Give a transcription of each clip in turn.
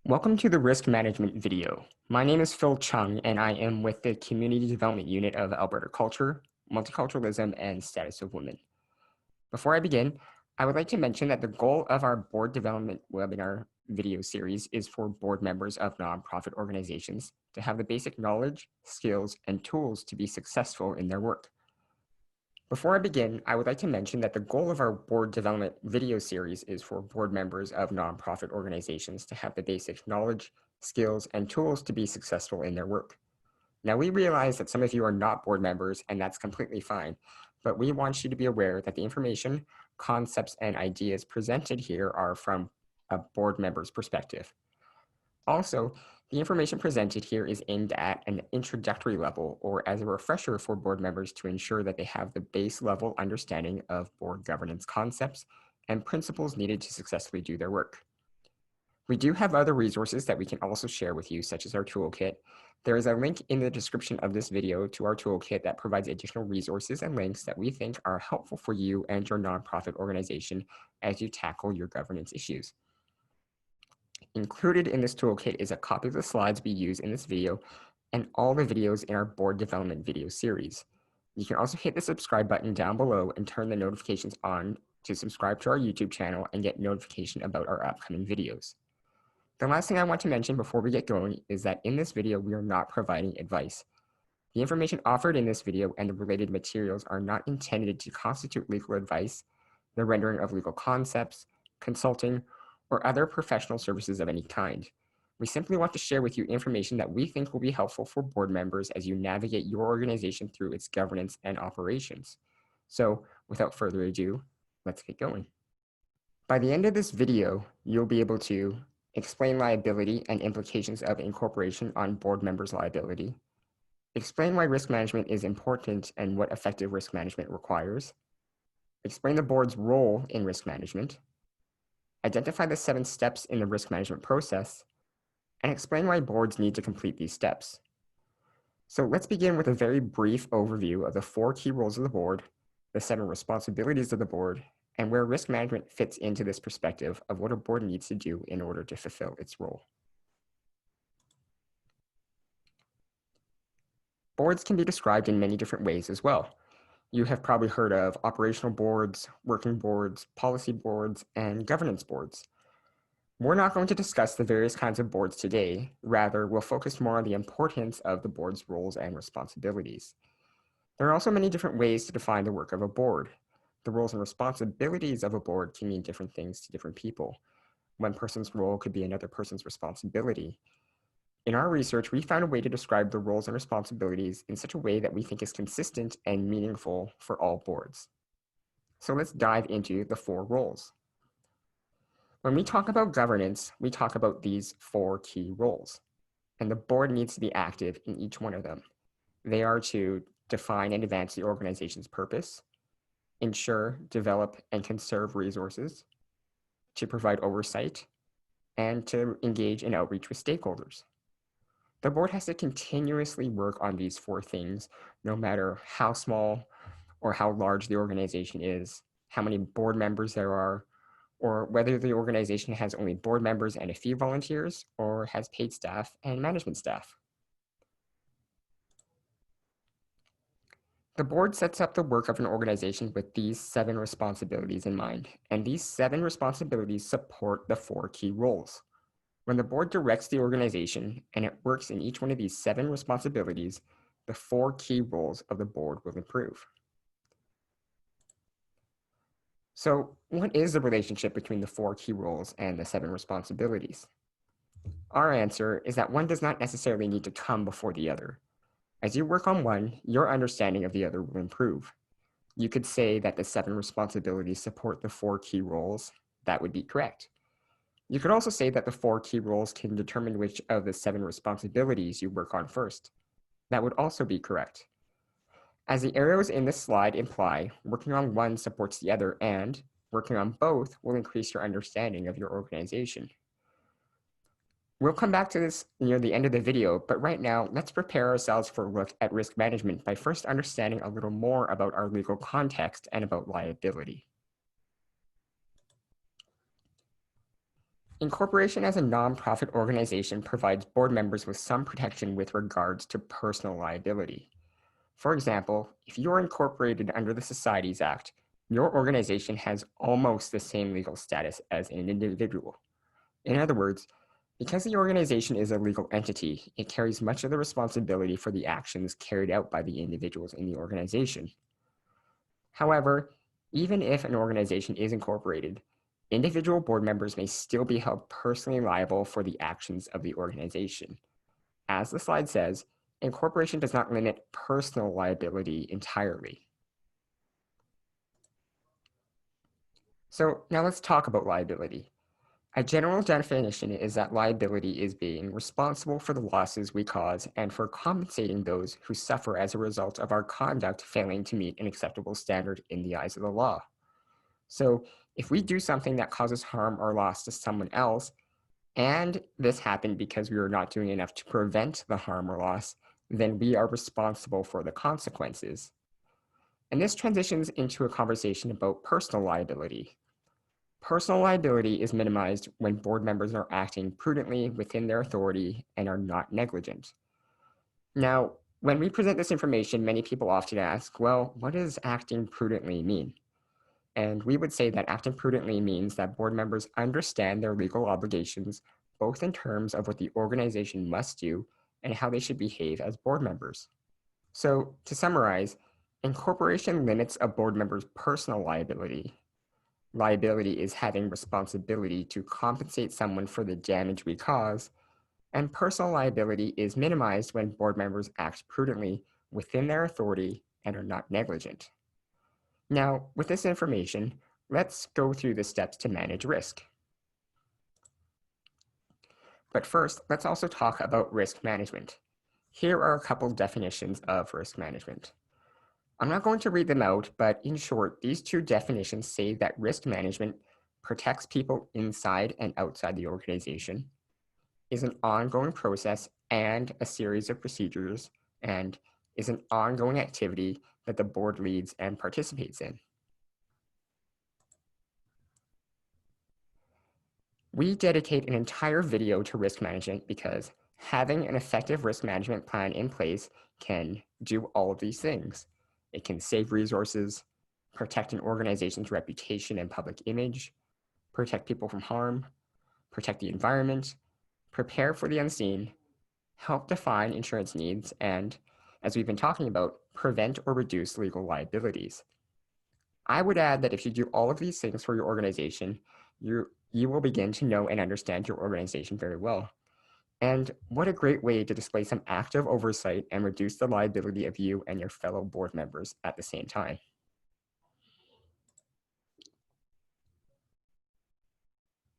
Welcome to the risk management video. My name is Phil Chung, and I am with the Community Development Unit of Alberta Culture, Multiculturalism, and Status of Women. Before I begin, I would like to mention that the goal of our board development webinar video series is for board members of nonprofit organizations to have the basic knowledge, skills, and tools to be successful in their work. Before I begin, I would like to mention that the goal of our board development video series is for board members of nonprofit organizations to have the basic knowledge, skills, and tools to be successful in their work. Now, we realize that some of you are not board members, and that's completely fine, but we want you to be aware that the information, concepts, and ideas presented here are from a board member's perspective. Also, the information presented here is aimed at an introductory level or as a refresher for board members to ensure that they have the base level understanding of board governance concepts and principles needed to successfully do their work. We do have other resources that we can also share with you, such as our toolkit. There is a link in the description of this video to our toolkit that provides additional resources and links that we think are helpful for you and your nonprofit organization as you tackle your governance issues. Included in this toolkit is a copy of the slides we use in this video and all the videos in our board development video series. You can also hit the subscribe button down below and turn the notifications on to subscribe to our YouTube channel and get notification about our upcoming videos. The last thing I want to mention before we get going is that in this video, we are not providing advice. The information offered in this video and the related materials are not intended to constitute legal advice, the rendering of legal concepts, consulting, or other professional services of any kind. We simply want to share with you information that we think will be helpful for board members as you navigate your organization through its governance and operations. So without further ado, let's get going. By the end of this video, you'll be able to explain liability and implications of incorporation on board members' liability, explain why risk management is important and what effective risk management requires, explain the board's role in risk management, identify the 7 steps in the risk management process, and explain why boards need to complete these steps. So let's begin with a very brief overview of the 4 key roles of the board, the 7 responsibilities of the board, and where risk management fits into this perspective of what a board needs to do in order to fulfill its role. Boards can be described in many different ways as well. You have probably heard of operational boards, working boards, policy boards, and governance boards. We're not going to discuss the various kinds of boards today. Rather, we'll focus more on the importance of the board's roles and responsibilities. There are also many different ways to define the work of a board. The roles and responsibilities of a board can mean different things to different people. One person's role could be another person's responsibility. In our research, we found a way to describe the roles and responsibilities in such a way that we think is consistent and meaningful for all boards. So let's dive into the 4 roles. When we talk about governance, we talk about these 4 key roles, and the board needs to be active in each one of them. They are to define and advance the organization's purpose, ensure, develop, and conserve resources, to provide oversight, and to engage in outreach with stakeholders. The board has to continuously work on these 4 things, no matter how small or how large the organization is, how many board members there are, or whether the organization has only board members and a few volunteers, or has paid staff and management staff. The board sets up the work of an organization with these 7 responsibilities in mind, and these 7 responsibilities support the 4 key roles. When the board directs the organization and it works in each one of these 7 responsibilities, the 4 key roles of the board will improve. So what is the relationship between the 4 key roles and the 7 responsibilities? Our answer is that one does not necessarily need to come before the other. As you work on one, your understanding of the other will improve. You could say that the 7 responsibilities support the 4 key roles. That would be correct. You could also say that the 4 key roles can determine which of the 7 responsibilities you work on first. That would also be correct. As the arrows in this slide imply, working on one supports the other, and working on both will increase your understanding of your organization. We'll come back to this near the end of the video, but right now, let's prepare ourselves for a look at risk management by first understanding a little more about our legal context and about liability. Incorporation as a nonprofit organization provides board members with some protection with regards to personal liability. For example, if you are incorporated under the Societies Act, your organization has almost the same legal status as an individual. In other words, because the organization is a legal entity, it carries much of the responsibility for the actions carried out by the individuals in the organization. However, even if an organization is incorporated, individual board members may still be held personally liable for the actions of the organization. As the slide says, incorporation does not limit personal liability entirely. So now let's talk about liability. A general definition is that liability is being responsible for the losses we cause and for compensating those who suffer as a result of our conduct failing to meet an acceptable standard in the eyes of the law. So if we do something that causes harm or loss to someone else, and this happened because we were not doing enough to prevent the harm or loss, then we are responsible for the consequences. And this transitions into a conversation about personal liability. Personal liability is minimized when board members are acting prudently within their authority and are not negligent. Now, when we present this information, many people often ask, well, what does acting prudently mean? And we would say that acting prudently means that board members understand their legal obligations, both in terms of what the organization must do and how they should behave as board members. So to summarize, incorporation limits a board member's personal liability. Liability is having responsibility to compensate someone for the damage we cause, and personal liability is minimized when board members act prudently within their authority and are not negligent. Now, with this information, let's go through the steps to manage risk. But first, let's also talk about risk management. Here are a couple definitions of risk management. I'm not going to read them out, but in short, these two definitions say that risk management protects people inside and outside the organization, is an ongoing process and a series of procedures, and is an ongoing activity that the board leads and participates in. We dedicate an entire video to risk management because having an effective risk management plan in place can do all of these things. It can save resources, protect an organization's reputation and public image, protect people from harm, protect the environment, prepare for the unseen, help define insurance needs, and, as we've been talking about, prevent or reduce legal liabilities. I would add that if you do all of these things for your organization, you will begin to know and understand your organization very well. And what a great way to display some active oversight and reduce the liability of you and your fellow board members at the same time.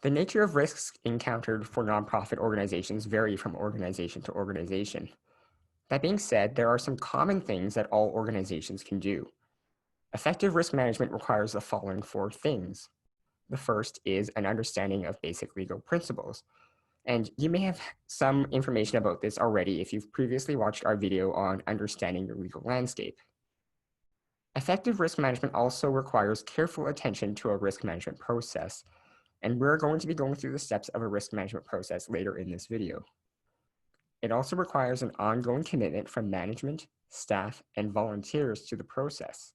The nature of risks encountered for nonprofit organizations vary from organization to organization. That being said, there are some common things that all organizations can do. Effective risk management requires the following four things. The first is an understanding of basic legal principles. And you may have some information about this already if you've previously watched our video on understanding your legal landscape. Effective risk management also requires careful attention to a risk management process, and we're going to be going through the steps of a risk management process later in this video. It also requires an ongoing commitment from management, staff, and volunteers to the process.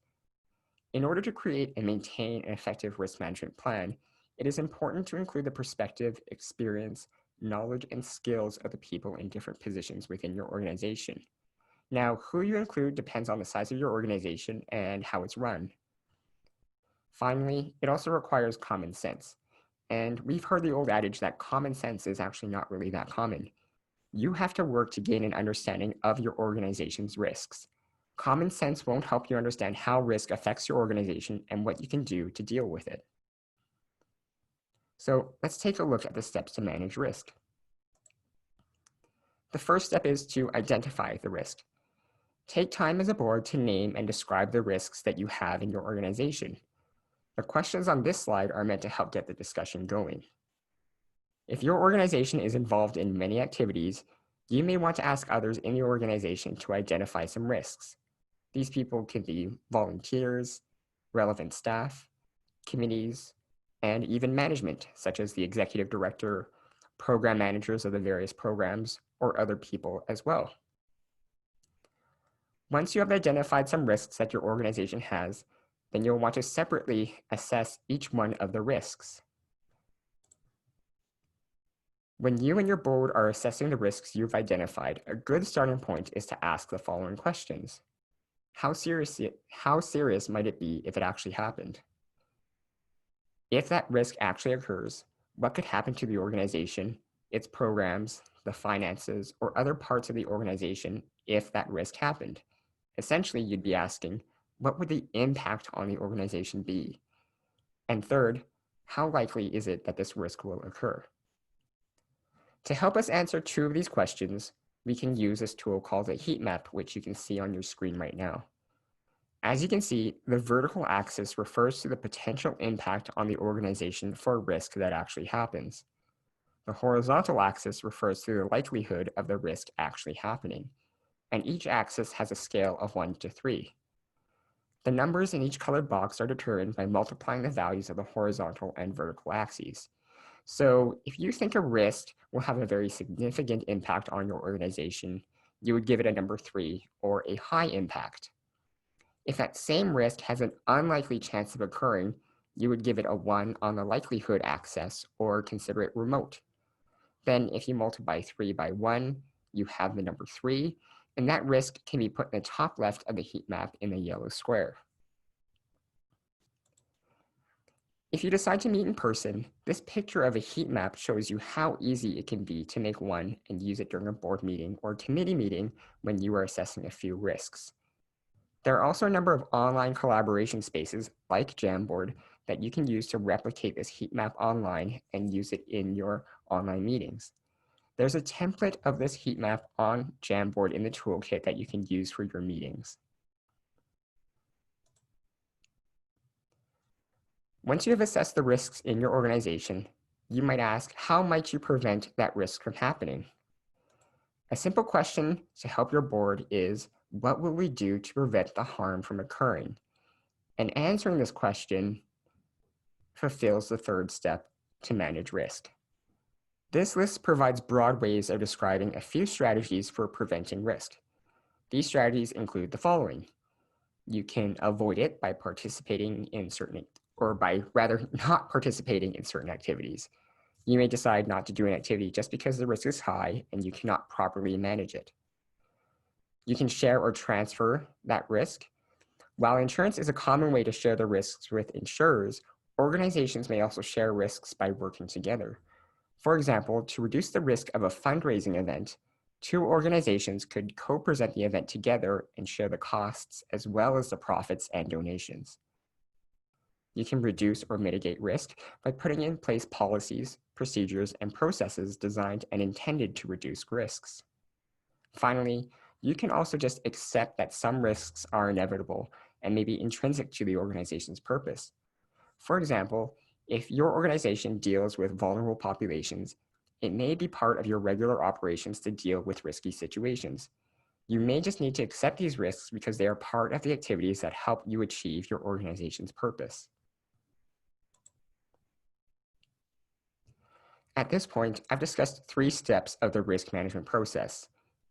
In order to create and maintain an effective risk management plan, it is important to include the perspective, experience, knowledge, and skills of the people in different positions within your organization. Now, who you include depends on the size of your organization and how it's run. Finally, it also requires common sense. And we've heard the old adage that common sense is actually not really that common. You have to work to gain an understanding of your organization's risks. Common sense won't help you understand how risk affects your organization and what you can do to deal with it. So let's take a look at the steps to manage risk. The first step is to identify the risk. Take time as a board to name and describe the risks that you have in your organization. The questions on this slide are meant to help get the discussion going. If your organization is involved in many activities, you may want to ask others in the organization to identify some risks. These people could be volunteers, relevant staff, committees, and even management, such as the executive director, program managers of the various programs, or other people as well. Once you have identified some risks that your organization has, then you'll want to separately assess each one of the risks. When you and your board are assessing the risks you've identified, a good starting point is to ask the following questions. How serious might it be if it actually happened? If that risk actually occurs, what could happen to the organization, its programs, the finances, or other parts of the organization if that risk happened? Essentially, you'd be asking, what would the impact on the organization be? And third, how likely is it that this risk will occur? To help us answer two of these questions, we can use this tool called a heat map, which you can see on your screen right now. As you can see, the vertical axis refers to the potential impact on the organization for a risk that actually happens. The horizontal axis refers to the likelihood of the risk actually happening, and each axis has a scale of 1 to 3. The numbers in each colored box are determined by multiplying the values of the horizontal and vertical axes. So if you think a risk will have a very significant impact on your organization, you would give it a number 3 or a high impact. If that same risk has an unlikely chance of occurring, you would give it a 1 on the likelihood axis or consider it remote. Then if you multiply 3 by 1, you have the number 3, and that risk can be put in the top left of the heat map in the yellow square. If you decide to meet in person, this picture of a heat map shows you how easy it can be to make one and use it during a board meeting or committee meeting when you are assessing a few risks. There are also a number of online collaboration spaces like Jamboard that you can use to replicate this heat map online and use it in your online meetings. There's a template of this heat map on Jamboard in the toolkit that you can use for your meetings. Once you have assessed the risks in your organization, you might ask, how might you prevent that risk from happening? A simple question to help your board is, what will we do to prevent the harm from occurring? And answering this question fulfills the third step to manage risk. This list provides broad ways of describing a few strategies for preventing risk. These strategies include the following. You can avoid it by participating in certain, or by rather not participating in certain activities. You may decide not to do an activity just because the risk is high and you cannot properly manage it. You can share or transfer that risk. While insurance is a common way to share the risks with insurers, organizations may also share risks by working together. For example, to reduce the risk of a fundraising event, two organizations could co-present the event together and share the costs as well as the profits and donations. You can reduce or mitigate risk by putting in place policies, procedures, and processes designed and intended to reduce risks. Finally, you can also just accept that some risks are inevitable and may be intrinsic to the organization's purpose. For example, if your organization deals with vulnerable populations, it may be part of your regular operations to deal with risky situations. You may just need to accept these risks because they are part of the activities that help you achieve your organization's purpose. At this point, I've discussed 3 steps of the risk management process: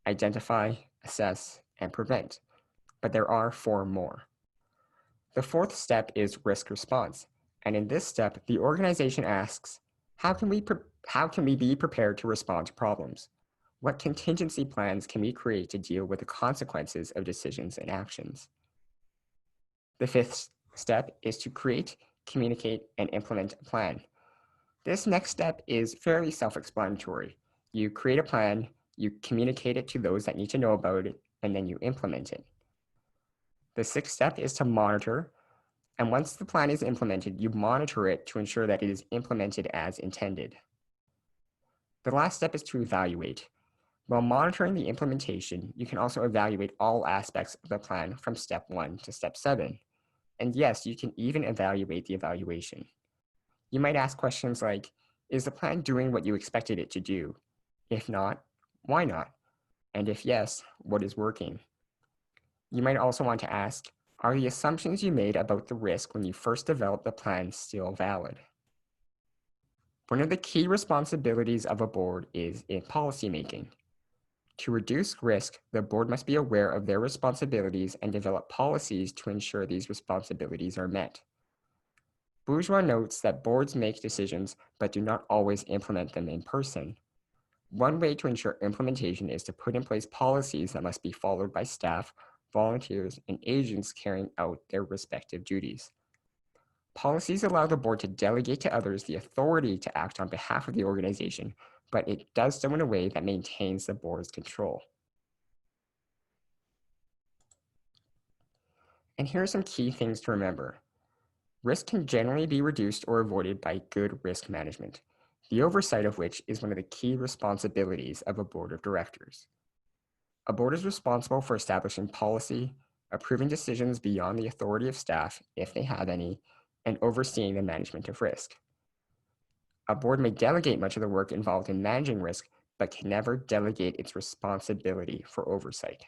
identify, assess, and prevent, but there are 4 more. The 4th step is risk response, and in this step, the organization asks, how can we be prepared to respond to problems? What contingency plans can we create to deal with the consequences of decisions and actions? The 5th step is to create, communicate, and implement a plan. This next step is fairly self-explanatory. You create a plan, you communicate it to those that need to know about it, and then you implement it. The 6th step is to monitor, and once the plan is implemented, you monitor it to ensure that it is implemented as intended. The last step is to evaluate. While monitoring the implementation, you can also evaluate all aspects of the plan from step 1 to step 7. And yes, you can even evaluate the evaluation. You might ask questions like, is the plan doing what you expected it to do? If not, why not? And if yes, what is working? You might also want to ask, are the assumptions you made about the risk when you first developed the plan still valid? One of the key responsibilities of a board is in policymaking. To reduce risk, the board must be aware of their responsibilities and develop policies to ensure these responsibilities are met. Bourgeois notes that boards make decisions but do not always implement them in person. One way to ensure implementation is to put in place policies that must be followed by staff, volunteers, and agents carrying out their respective duties. Policies allow the board to delegate to others the authority to act on behalf of the organization, but it does so in a way that maintains the board's control. And here are some key things to remember. Risk can generally be reduced or avoided by good risk management, the oversight of which is one of the key responsibilities of a board of directors. A board is responsible for establishing policy, approving decisions beyond the authority of staff, if they have any, and overseeing the management of risk. A board may delegate much of the work involved in managing risk, but can never delegate its responsibility for oversight.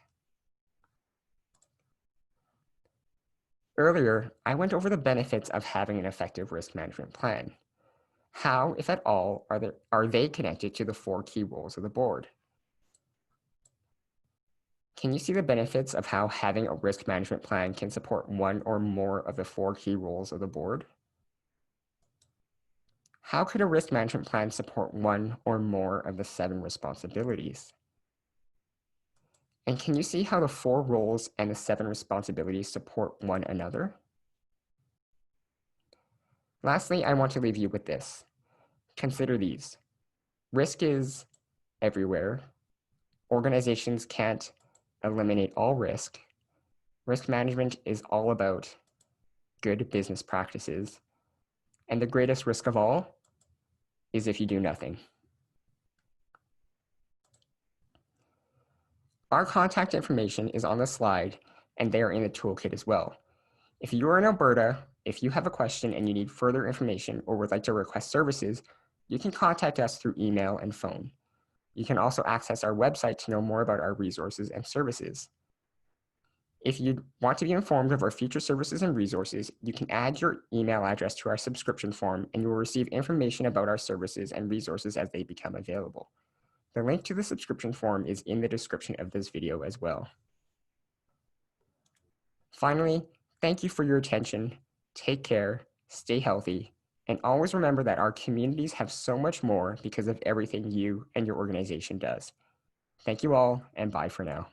Earlier, I went over the benefits of having an effective risk management plan. How, if at all, are they connected to the 4 key roles of the board? Can you see the benefits of how having a risk management plan can support one or more of the 4 key roles of the board? How could a risk management plan support one or more of the 7 responsibilities? And can you see how the 4 roles and the 7 responsibilities support one another? Lastly, I want to leave you with this. Consider these. Risk is everywhere. Organizations can't eliminate all risk. Risk management is all about good business practices. And the greatest risk of all is if you do nothing. Our contact information is on the slide, and they are in the toolkit as well. If you are in Alberta, if you have a question and you need further information or would like to request services, you can contact us through email and phone. You can also access our website to know more about our resources and services. If you want to be informed of our future services and resources, you can add your email address to our subscription form and you will receive information about our services and resources as they become available. The link to the subscription form is in the description of this video as well. Finally, thank you for your attention. Take care, stay healthy, and always remember that our communities have so much more because of everything you and your organization does. Thank you all, and bye for now.